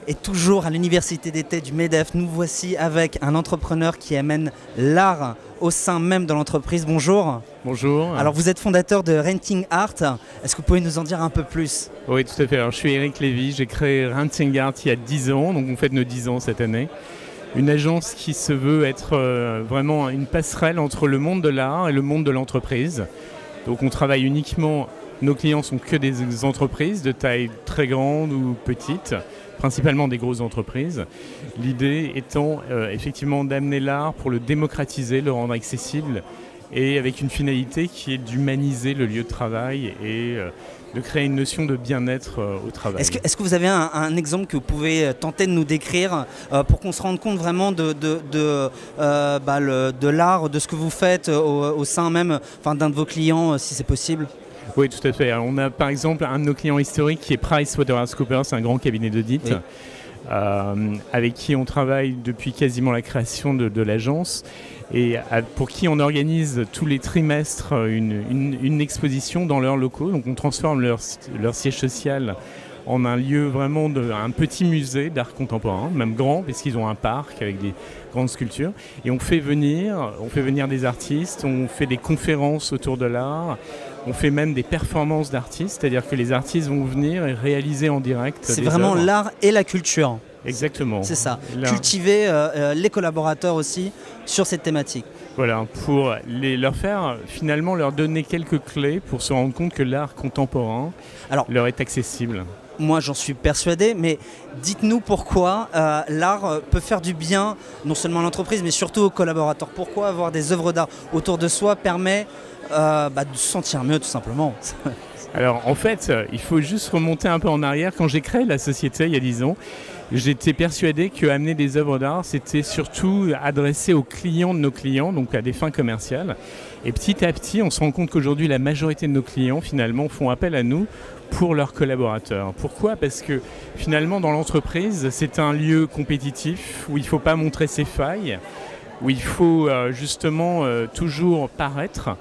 Et toujours à l'université d'été du MEDEF, nous voici avec un entrepreneur qui amène l'art au sein même de l'entreprise. Bonjour. Bonjour. Alors vous êtes fondateur de Renting Art. Est-ce que vous pouvez nous en dire un peu plus? Oui, tout à fait. Alors, je suis Eric Lévy, j'ai créé Renting Art il y a 10 ans, donc on fête nos 10 ans cette année. Une agence qui se veut être vraiment une passerelle entre le monde de l'art et le monde de l'entreprise. Donc on travaille uniquement, nos clients sont que des entreprises de taille très grande ou petite, principalement des grosses entreprises. L'idée étant effectivement d'amener l'art pour le démocratiser, le rendre accessible et avec une finalité qui est d'humaniser le lieu de travail et de créer une notion de bien-être au travail. Est-ce que vous avez un exemple que vous pouvez tenter de nous décrire pour qu'on se rende compte vraiment de l'art, de ce que vous faites au sein même d'un de vos clients, si c'est possible? Oui, tout à fait. Alors, on a par exemple un de nos clients historiques qui est PricewaterhouseCoopers, un grand cabinet d'audit, oui. Avec qui on travaille depuis quasiment la création de l'agence et pour qui on organise tous les trimestres une exposition dans leurs locaux. Donc on transforme leur siège social en un lieu vraiment un petit musée d'art contemporain, même grand, parce qu'ils ont un parc avec des grandes sculptures. Et on fait venir des artistes, on fait des conférences autour de l'art, on fait même des performances d'artistes, c'est-à-dire que les artistes vont venir et réaliser en direct. C'est vraiment l'art et la culture. Exactement. C'est ça. Cultiver les collaborateurs aussi sur cette thématique. Voilà, pour leur donner quelques clés pour se rendre compte que l'art contemporain leur est accessible. Moi, j'en suis persuadé, mais dites-nous pourquoi l'art peut faire du bien, non seulement à l'entreprise, mais surtout aux collaborateurs. Pourquoi avoir des œuvres d'art autour de soi permet de se sentir mieux, tout simplement. Alors, en fait, il faut juste remonter un peu en arrière. Quand j'ai créé la société, il y a 10 ans, j'étais persuadé qu'amener des œuvres d'art, c'était surtout adressé aux clients de nos clients, donc à des fins commerciales. Et petit à petit, on se rend compte qu'aujourd'hui, la majorité de nos clients, finalement, font appel à nous pour leurs collaborateurs. Pourquoi? Parce que finalement, dans l'entreprise, c'est un lieu compétitif où il ne faut pas montrer ses failles, où il faut justement toujours paraître,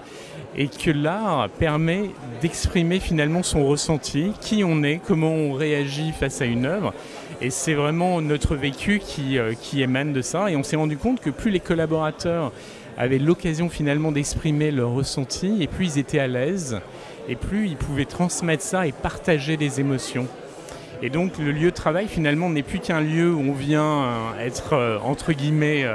et que l'art permet d'exprimer finalement son ressenti, qui on est, comment on réagit face à une œuvre. Et c'est vraiment notre vécu qui émane de ça. Et on s'est rendu compte que plus les collaborateurs avaient l'occasion finalement d'exprimer leur ressenti, et plus ils étaient à l'aise, et plus ils pouvaient transmettre ça et partager des émotions. Et donc le lieu de travail finalement n'est plus qu'un lieu où on vient être entre guillemets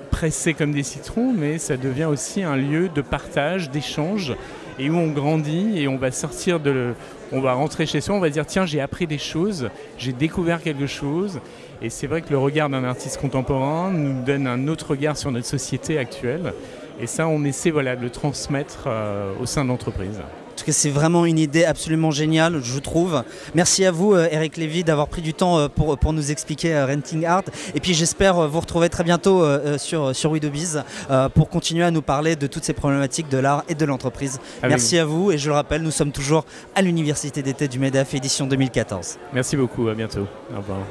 pressé comme des citrons, mais ça devient aussi un lieu de partage, d'échange, et où on grandit et on va rentrer chez soi, on va dire tiens, j'ai appris des choses, j'ai découvert quelque chose. Et c'est vrai que le regard d'un artiste contemporain nous donne un autre regard sur notre société actuelle. Et ça, on essaie de le transmettre au sein de l'entreprise. En tout cas, c'est vraiment une idée absolument géniale, je trouve. Merci à vous, Eric Lévy, d'avoir pris du temps pour nous expliquer Renting Art. Et puis, j'espère vous retrouver très bientôt sur WeDoBiz pour continuer à nous parler de toutes ces problématiques de l'art et de l'entreprise. Merci à vous. Et je le rappelle, nous sommes toujours à l'Université d'été du MEDEF, édition 2014. Merci beaucoup, à bientôt. Au revoir.